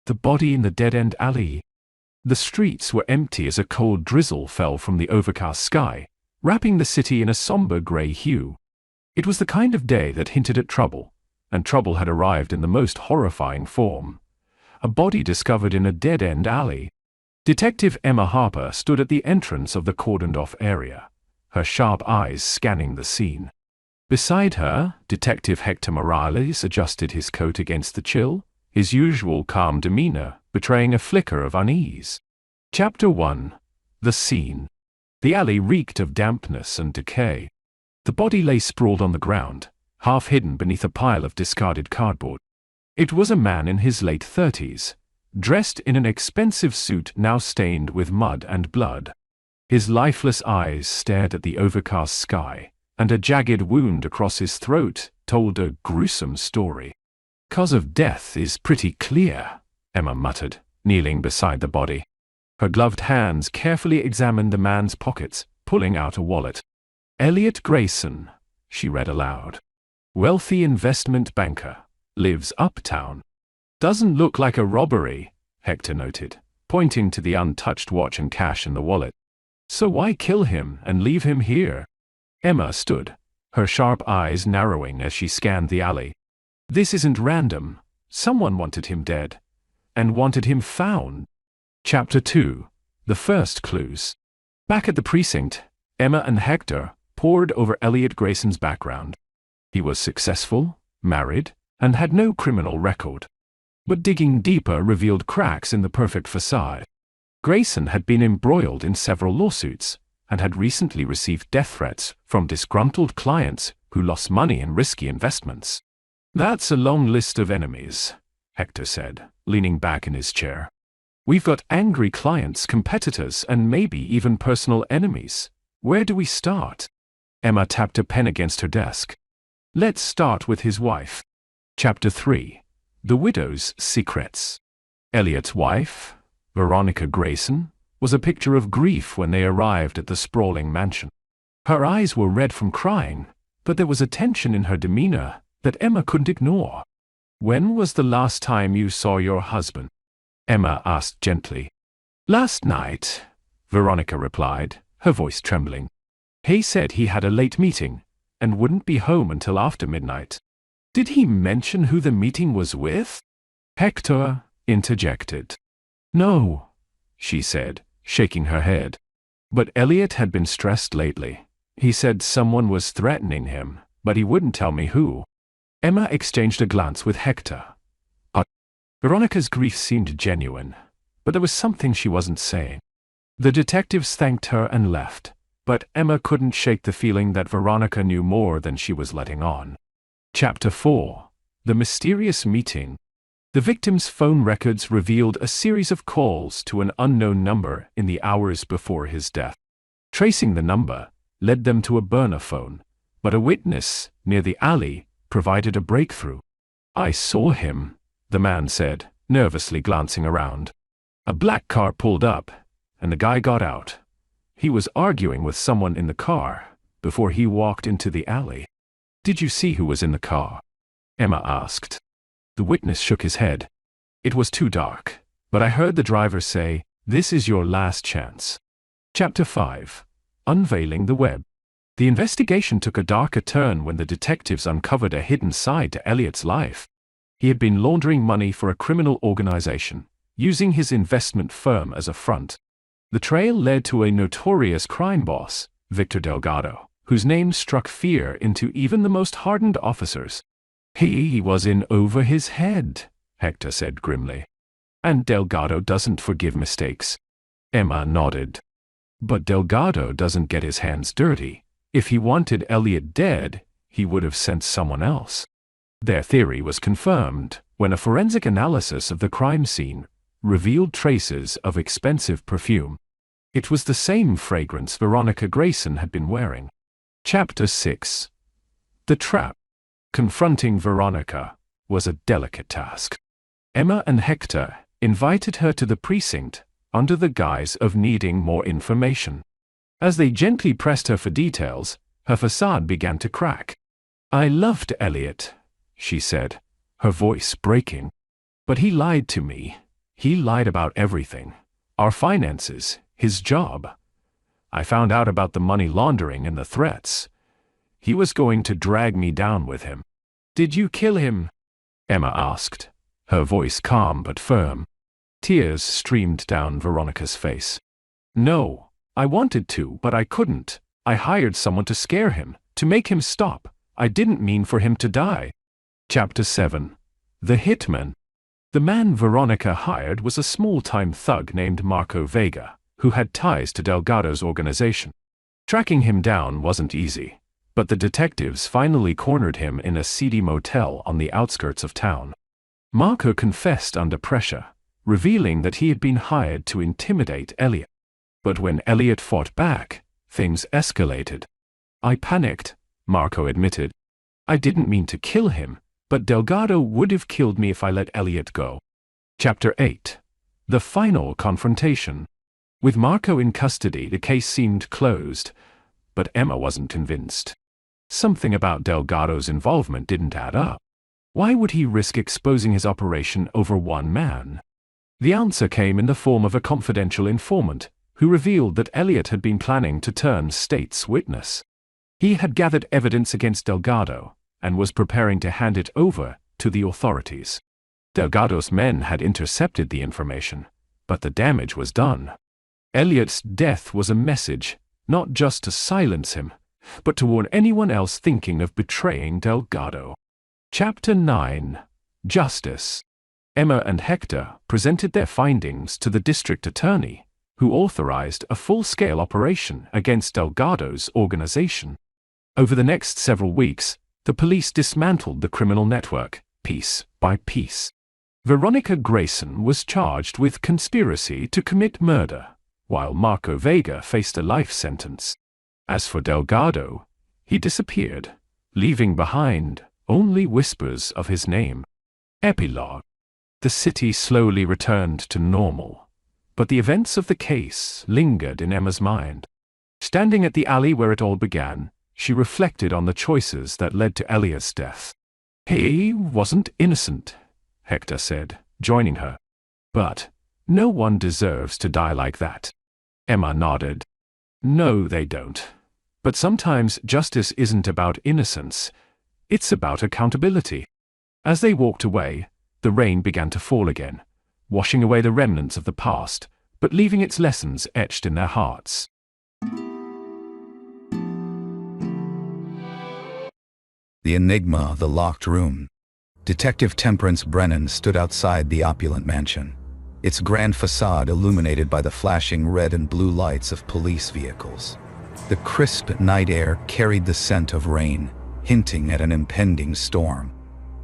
The body in the dead-end alley. The streets were empty as a cold drizzle fell from the overcast sky, wrapping the city in a somber gray hue. It was the kind of day that hinted at trouble, and trouble had arrived in the most horrifying form. A body discovered in a dead-end alley. Detective Emma Harper stood at the entrance of the cordoned-off area, her sharp eyes scanning the scene. Beside her, Detective Hector Morales adjusted his coat against the chill, his usual calm demeanor betraying a flicker of unease. Chapter 1. The Scene. The alley reeked of dampness and decay. The body lay sprawled on the ground, half hidden beneath a pile of discarded cardboard. It was a man in his late 30s, dressed in an expensive suit now stained with mud and blood. His lifeless eyes stared at the overcast sky, and a jagged wound across his throat told a gruesome story. "Cause of death is pretty clear," Emma muttered, kneeling beside the body. Her gloved hands carefully examined the man's pockets, pulling out a wallet. "Elliot Grayson," she read aloud. "Wealthy investment banker. Lives uptown." "Doesn't look like a robbery," Hector noted, pointing to the untouched watch and cash in the wallet. "So why kill him and leave him here?" Emma stood, her sharp eyes narrowing as she scanned the alley. "This isn't random. Someone wanted him dead. And wanted him found." Chapter 2. The First Clues. Back at the precinct, Emma and Hector pored over Elliot Grayson's background. He was successful, married, and had no criminal record. But digging deeper revealed cracks in the perfect facade. Grayson had been embroiled in several lawsuits, and had recently received death threats from disgruntled clients who lost money in risky investments. "That's a long list of enemies," Hector said, leaning back in his chair. "We've got angry clients, competitors, and maybe even personal enemies. Where do we start?" Emma tapped a pen against her desk. "Let's start with his wife." Chapter 3. The Widow's Secrets. Elliot's wife, Veronica Grayson, was a picture of grief when they arrived at the sprawling mansion. Her eyes were red from crying, but there was a tension in her demeanor that Emma couldn't ignore. "When was the last time you saw your husband?" Emma asked gently. "Last night," Veronica replied, her voice trembling. "He said he had a late meeting and wouldn't be home until after midnight." "Did he mention who the meeting was with?" Hector interjected. "No," she said, shaking her head. "But Elliot had been stressed lately. He said someone was threatening him, but he wouldn't tell me who." Emma exchanged a glance with Hector. Veronica's grief seemed genuine, but there was something she wasn't saying. The detectives thanked her and left, but Emma couldn't shake the feeling that Veronica knew more than she was letting on. Chapter 4. The Mysterious Meeting. The victim's phone records revealed a series of calls to an unknown number in the hours before his death. Tracing the number led them to a burner phone, but a witness near the alley provided a breakthrough. "I saw him," the man said, nervously glancing around. "A black car pulled up, and the guy got out. He was arguing with someone in the car before he walked into the alley." "Did you see who was in the car?" Emma asked. The witness shook his head. "It was too dark, but I heard the driver say, 'This is your last chance.'" Chapter 5. Unveiling the Web. The investigation took a darker turn when the detectives uncovered a hidden side to Elliot's life. He had been laundering money for a criminal organization, using his investment firm as a front. The trail led to a notorious crime boss, Victor Delgado, whose name struck fear into even the most hardened officers. "He was in over his head," Hector said grimly. "And Delgado doesn't forgive mistakes." Emma nodded. "But Delgado doesn't get his hands dirty. If he wanted Elliot dead, he would have sent someone else." Their theory was confirmed when a forensic analysis of the crime scene revealed traces of expensive perfume. It was the same fragrance Veronica Grayson had been wearing. Chapter 6. The Trap. Confronting Veronica was a delicate task. Emma and Hector invited her to the precinct under the guise of needing more information. As they gently pressed her for details, her facade began to crack. "I loved Elliot," she said, her voice breaking. "But he lied to me. He lied about everything. Our finances, his job. I found out about the money laundering and the threats. He was going to drag me down with him. Did you kill him? Emma asked, her voice calm but firm. Tears streamed down Veronica's face. No, I wanted to, but I couldn't. I hired someone to scare him, to make him stop. I didn't mean for him to die. Chapter 7. The Hitman. The man Veronica hired was a small-time thug named Marco Vega, who had ties to Delgado's organization. Tracking him down wasn't easy, but the detectives finally cornered him in a seedy motel on the outskirts of town. Marco confessed under pressure, revealing that he had been hired to intimidate Elliot. But when Elliot fought back, things escalated. I panicked, Marco admitted. I didn't mean to kill him, but Delgado would have killed me if I let Elliot go. Chapter 8. The Final Confrontation. With Marco in custody, the case seemed closed, but Emma wasn't convinced. Something about Delgado's involvement didn't add up. Why would he risk exposing his operation over one man? The answer came in the form of a confidential informant, who revealed that Elliot had been planning to turn state's witness. He had gathered evidence against Delgado, and was preparing to hand it over to the authorities. Delgado's men had intercepted the information, but the damage was done. Elliot's death was a message, not just to silence him, but to warn anyone else thinking of betraying Delgado. Chapter 9. Justice. Emma and Hector presented their findings to the district attorney, who authorized a full-scale operation against Delgado's organization. Over the next several weeks, the police dismantled the criminal network, piece by piece. Veronica Grayson was charged with conspiracy to commit murder, while Marco Vega faced a life sentence. As for Delgado, he disappeared, leaving behind only whispers of his name. Epilogue. The city slowly returned to normal, but the events of the case lingered in Emma's mind. Standing at the alley where it all began, she reflected on the choices that led to Elliot's death. He wasn't innocent, Hector said, joining her. But no one deserves to die like that. Emma nodded. No, they don't. But sometimes justice isn't about innocence. It's about accountability. As they walked away, the rain began to fall again, washing away the remnants of the past, but leaving its lessons etched in their hearts. The enigma of the locked room. Detective Temperance Brennan stood outside the opulent mansion, its grand facade illuminated by the flashing red and blue lights of police vehicles. The crisp night air carried the scent of rain, hinting at an impending storm.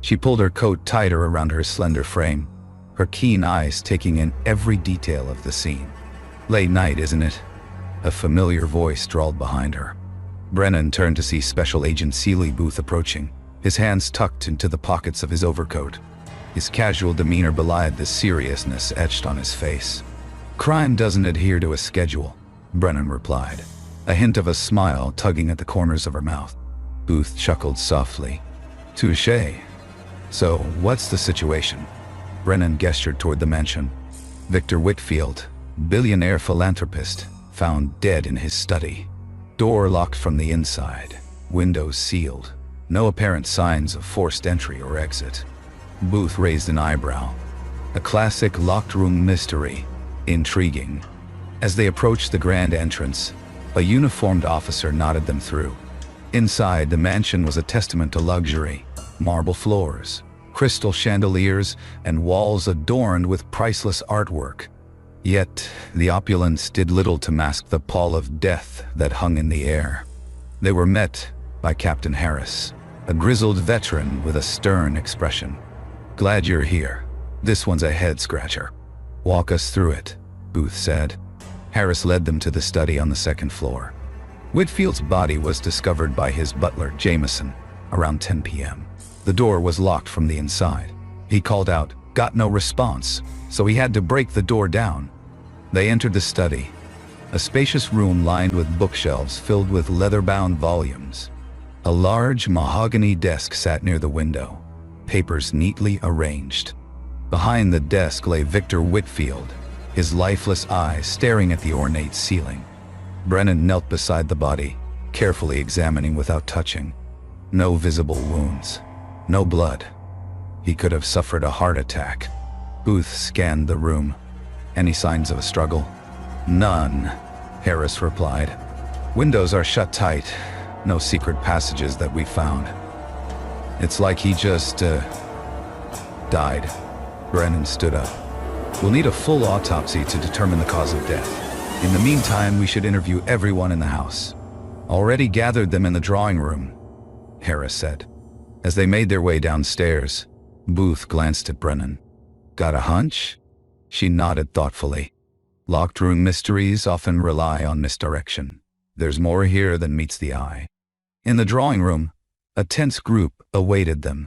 She pulled her coat tighter around her slender frame, her keen eyes taking in every detail of the scene. Late night, isn't it? A familiar voice drawled behind her. Brennan turned to see Special Agent Seeley Booth approaching, his hands tucked into the pockets of his overcoat. His casual demeanor belied the seriousness etched on his face. Crime doesn't adhere to a schedule, Brennan replied, a hint of a smile tugging at the corners of her mouth. Booth chuckled softly. Touché. So, what's the situation? Brennan gestured toward the mansion. Victor Whitfield, billionaire philanthropist, found dead in his study. Door locked from the inside, windows sealed. No apparent signs of forced entry or exit. Booth raised an eyebrow. A classic locked room mystery. Intriguing. As they approached the grand entrance, a uniformed officer nodded them through. Inside, the mansion was a testament to luxury. Marble floors, crystal chandeliers, and walls adorned with priceless artwork. Yet, the opulence did little to mask the pall of death that hung in the air. They were met by Captain Harris, a grizzled veteran with a stern expression. Glad you're here. This one's a head-scratcher. Walk us through it, Booth said. Harris led them to the study on the second floor. Whitfield's body was discovered by his butler, Jameson, around 10 p.m. The door was locked from the inside. He called out, got no response, so he had to break the door down. They entered the study, a spacious room lined with bookshelves filled with leather-bound volumes. A large mahogany desk sat near the window, papers neatly arranged. Behind the desk lay Victor Whitfield, his lifeless eyes staring at the ornate ceiling. Brennan knelt beside the body, carefully examining without touching. No visible wounds, no blood. He could have suffered a heart attack. Booth scanned the room. Any signs of a struggle? None, Harris replied. Windows are shut tight. No secret passages that we found. It's like he just, died. Brennan stood up. We'll need a full autopsy to determine the cause of death. In the meantime, we should interview everyone in the house. Already gathered them in the drawing room, Harris said. As they made their way downstairs, Booth glanced at Brennan. Got a hunch? She nodded thoughtfully. Locked room mysteries often rely on misdirection. There's more here than meets the eye. In the drawing room, a tense group awaited them.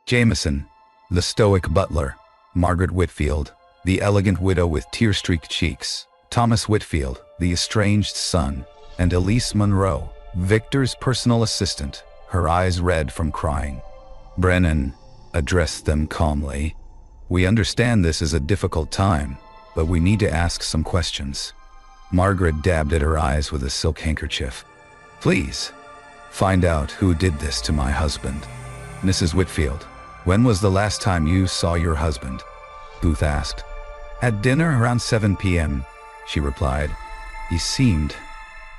Jameson, the stoic butler, Margaret Whitfield, the elegant widow with tear-streaked cheeks, Thomas Whitfield, the estranged son, and Elise Monroe, Victor's personal assistant, her eyes red from crying. Brennan addressed them calmly. We understand this is a difficult time, but we need to ask some questions. Margaret dabbed at her eyes with a silk handkerchief. Please, find out who did this to my husband. Mrs. Whitfield, when was the last time you saw your husband? Booth asked. At dinner around 7 p.m., she replied. He seemed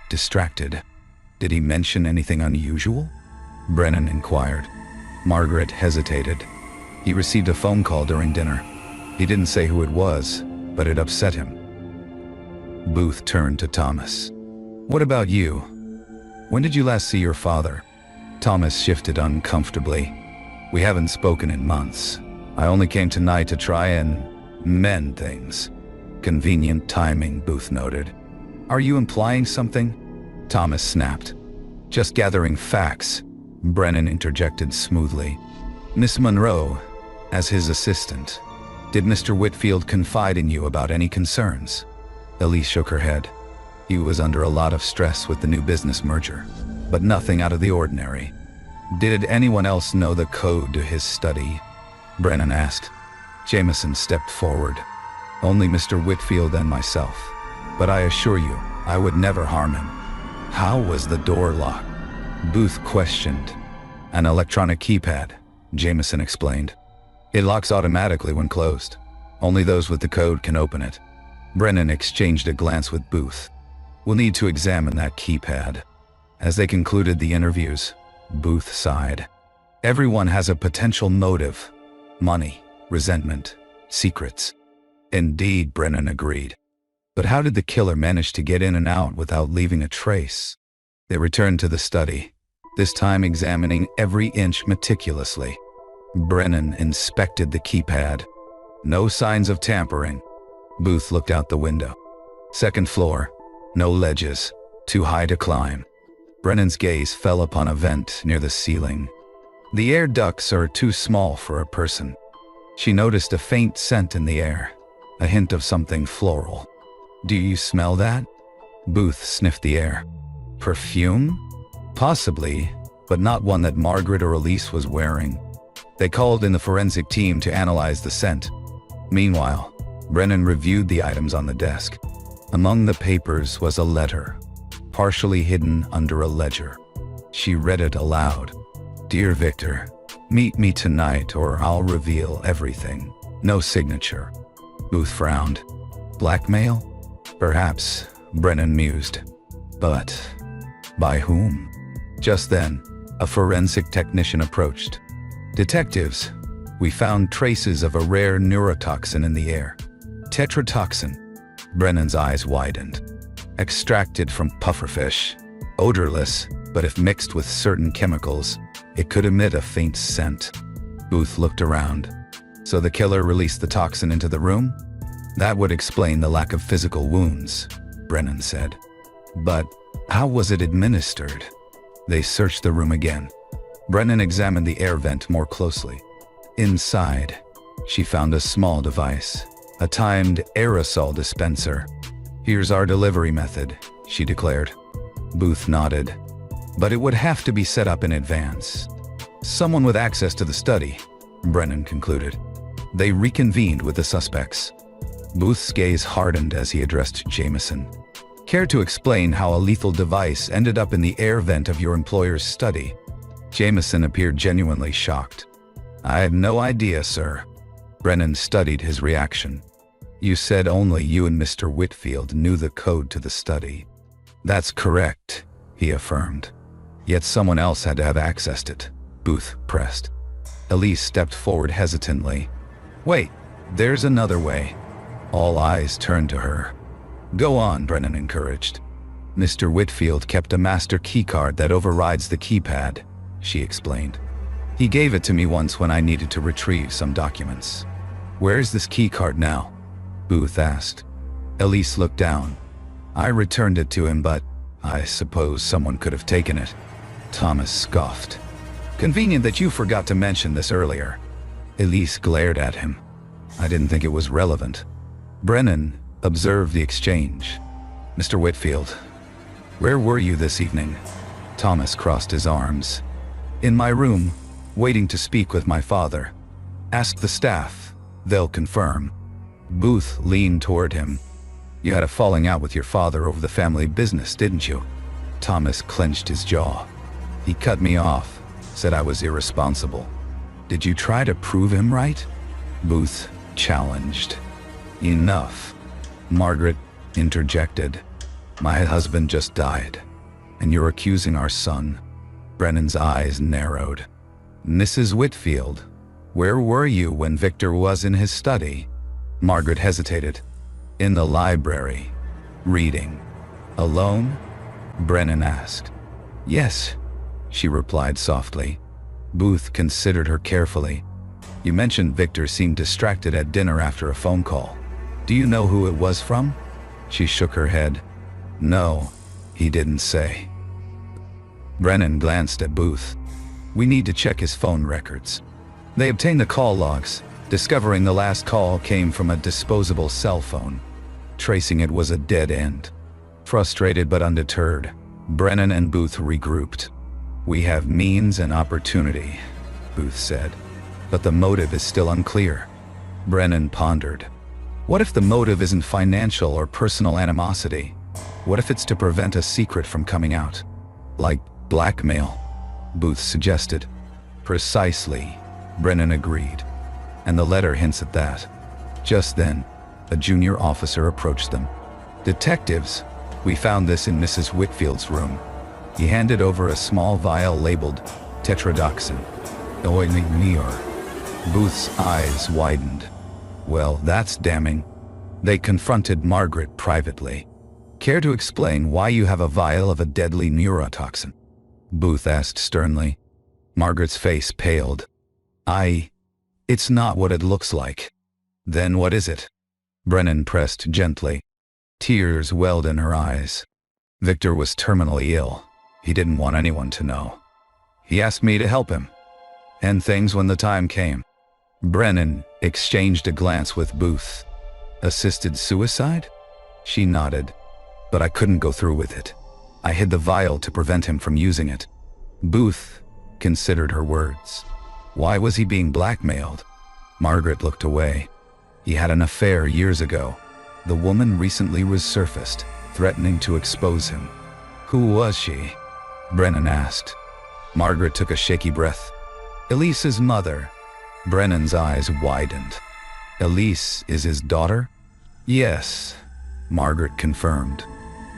distracted. Did he mention anything unusual? Brennan inquired. Margaret hesitated. He received a phone call during dinner. He didn't say who it was, but it upset him. Booth turned to Thomas. What about you? When did you last see your father? Thomas shifted uncomfortably. We haven't spoken in months. I only came tonight to try and mend things. Convenient timing, Booth noted. Are you implying something? Thomas snapped. Just gathering facts, Brennan interjected smoothly. Miss Monroe, as his assistant, did Mr. Whitfield confide in you about any concerns? Elise shook her head. He was under a lot of stress with the new business merger, but nothing out of the ordinary. Did anyone else know the code to his study? Brennan asked. Jameson stepped forward. Only Mr. Whitfield and myself. But I assure you, I would never harm him. How was the door locked? Booth questioned. An electronic keypad, Jameson explained. It locks automatically when closed. Only those with the code can open it. Brennan exchanged a glance with Booth. We'll need to examine that keypad. As they concluded the interviews, Booth sighed. Everyone has a potential motive. Money, resentment, secrets. Indeed, Brennan agreed. But how did the killer manage to get in and out without leaving a trace? They returned to the study, this time examining every inch meticulously. Brennan inspected the keypad. No signs of tampering. Booth looked out the window. Second floor, no ledges, too high to climb. Brennan's gaze fell upon a vent near the ceiling. The air ducts are too small for a person. She noticed a faint scent in the air, a hint of something floral. Do you smell that? Booth sniffed the air. Perfume? Possibly, but not one that Margaret or Elise was wearing. They called in the forensic team to analyze the scent. Meanwhile, Brennan reviewed the items on the desk. Among the papers was a letter, partially hidden under a ledger. She read it aloud. Dear Victor, meet me tonight or I'll reveal everything. No signature. Booth frowned. Blackmail? Perhaps, Brennan mused. But by whom? Just then, a forensic technician approached. Detectives, we found traces of a rare neurotoxin in the air. Tetrotoxin. Brennan's eyes widened. Extracted from pufferfish. Odorless, but if mixed with certain chemicals, it could emit a faint scent. Booth looked around. So the killer released the toxin into the room? That would explain the lack of physical wounds, Brennan said. But how was it administered? They searched the room again. Brennan examined the air vent more closely. Inside, she found a small device, a timed aerosol dispenser. Here's our delivery method, she declared. Booth nodded. But it would have to be set up in advance. Someone with access to the study, Brennan concluded. They reconvened with the suspects. Booth's gaze hardened as he addressed Jameson. Care to explain how a lethal device ended up in the air vent of your employer's study? Jameson appeared genuinely shocked. I have no idea, sir. Brennan studied his reaction. You said only you and Mr. Whitfield knew the code to the study. That's correct, he affirmed. Yet someone else had to have accessed it, Booth pressed. Elise stepped forward hesitantly. Wait, there's another way. All eyes turned to her. Go on, Brennan encouraged. Mr. Whitfield kept a master keycard that overrides the keypad, she explained. He gave it to me once when I needed to retrieve some documents. Where is this keycard now? Booth asked. Elise looked down. I returned it to him, but I suppose someone could have taken it. Thomas scoffed. Convenient that you forgot to mention this earlier. Elise glared at him. I didn't think it was relevant. Brennan observed the exchange. Mr. Whitfield, where were you this evening? Thomas crossed his arms. In my room, waiting to speak with my father. Ask the staff, they'll confirm. Booth leaned toward him. You had a falling out with your father over the family business, didn't you? Thomas clenched his jaw. He cut me off, said I was irresponsible. Did you try to prove him right? Booth challenged. Enough. Margaret interjected. My husband just died, and you're accusing our son. Brennan's eyes narrowed. Mrs. Whitfield, where were you when Victor was in his study? Margaret hesitated. In the library. Reading. Alone? Brennan asked. Yes, she replied softly. Booth considered her carefully. You mentioned Victor seemed distracted at dinner after a phone call. Do you know who it was from? She shook her head. No, he didn't say. Brennan glanced at Booth. We need to check his phone records. They obtained the call logs, discovering the last call came from a disposable cell phone. Tracing it was a dead end. Frustrated but undeterred, Brennan and Booth regrouped. We have means and opportunity, Booth said, but the motive is still unclear. Brennan pondered. What if the motive isn't financial or personal animosity? What if it's to prevent a secret from coming out? Like blackmail, Booth suggested. Precisely, Brennan agreed. And the letter hints at that. Just then, a junior officer approached them. Detectives, we found this in Mrs. Whitfield's room. He handed over a small vial labeled tetrodotoxin. Booth's eyes widened. Well, that's damning. They confronted Margaret privately. Care to explain why you have a vial of a deadly neurotoxin? Booth asked sternly. Margaret's face paled. It's not what it looks like. Then what is it? Brennan pressed gently. Tears welled in her eyes. Victor was terminally ill. He didn't want anyone to know. He asked me to help him. End things when the time came. Brennan exchanged a glance with Booth. Assisted suicide? She nodded. But I couldn't go through with it. I hid the vial to prevent him from using it. Booth considered her words. Why was he being blackmailed? Margaret looked away. He had an affair years ago. The woman recently resurfaced, threatening to expose him. Who was she? Brennan asked. Margaret took a shaky breath. Elise's mother. Brennan's eyes widened. Elise is his daughter? Yes, Margaret confirmed.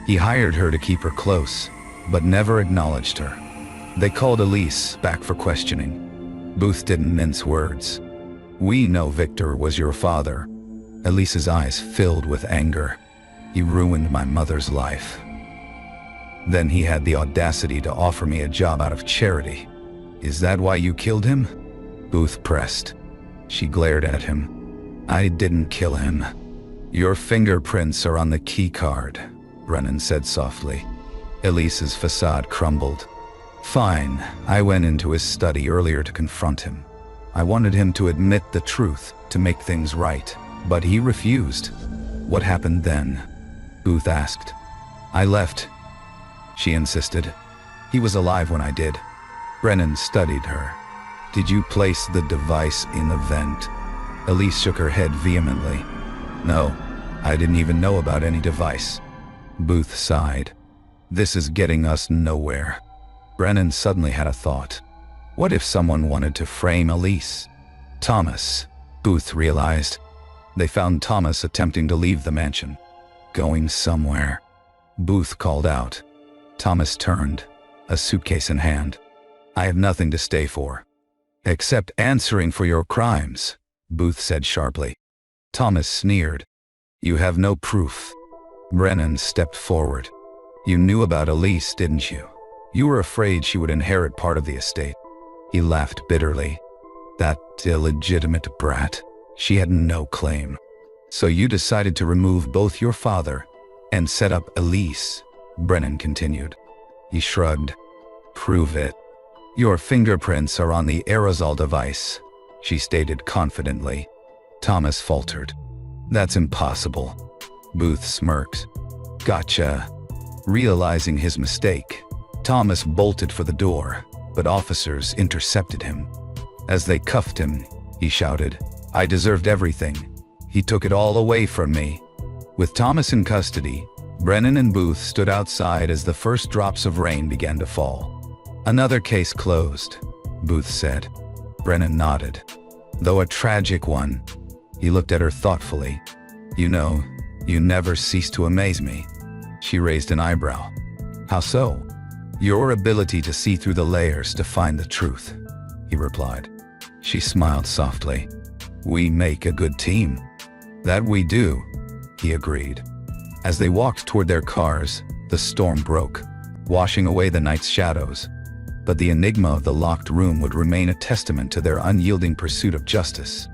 He hired her to keep her close, but never acknowledged her. They called Elise back for questioning. Booth didn't mince words. We know Victor was your father. Elise's eyes filled with anger. He ruined my mother's life. Then he had the audacity to offer me a job out of charity. Is that why you killed him? Booth pressed. She glared at him. I didn't kill him. Your fingerprints are on the key card, Brennan said softly. Elise's facade crumbled. Fine, I went into his study earlier to confront him. I wanted him to admit the truth, to make things right, but he refused. What happened then? Booth asked. I left, she insisted. He was alive when I did. Brennan studied her. Did you place the device in the vent? Elise shook her head vehemently. No, I didn't even know about any device. Booth sighed. This is getting us nowhere. Brennan suddenly had a thought. What if someone wanted to frame Elise? Thomas, Booth realized. They found Thomas attempting to leave the mansion. Going somewhere. Booth called out. Thomas turned, a suitcase in hand. I have nothing to stay for. Except answering for your crimes, Booth said sharply. Thomas sneered. You have no proof. Brennan stepped forward. You knew about Elise, didn't you? You were afraid she would inherit part of the estate. He laughed bitterly. That illegitimate brat. She had no claim. So you decided to remove both your father and set up Elise, Brennan continued. He shrugged. Prove it. Your fingerprints are on the aerosol device, she stated confidently. Thomas faltered. That's impossible. Booth smirked. Gotcha. Realizing his mistake, Thomas bolted for the door, but officers intercepted him. As they cuffed him, he shouted, I deserved everything. He took it all away from me. With Thomas in custody, Brennan and Booth stood outside as the first drops of rain began to fall. Another case closed, Booth said. Brennan nodded. Though a tragic one. He looked at her thoughtfully. You know, you never cease to amaze me. She raised an eyebrow. How so? Your ability to see through the layers to find the truth, he replied. She smiled softly. We make a good team. That we do, he agreed. As they walked toward their cars, the storm broke, washing away the night's shadows. But the enigma of the locked room would remain a testament to their unyielding pursuit of justice.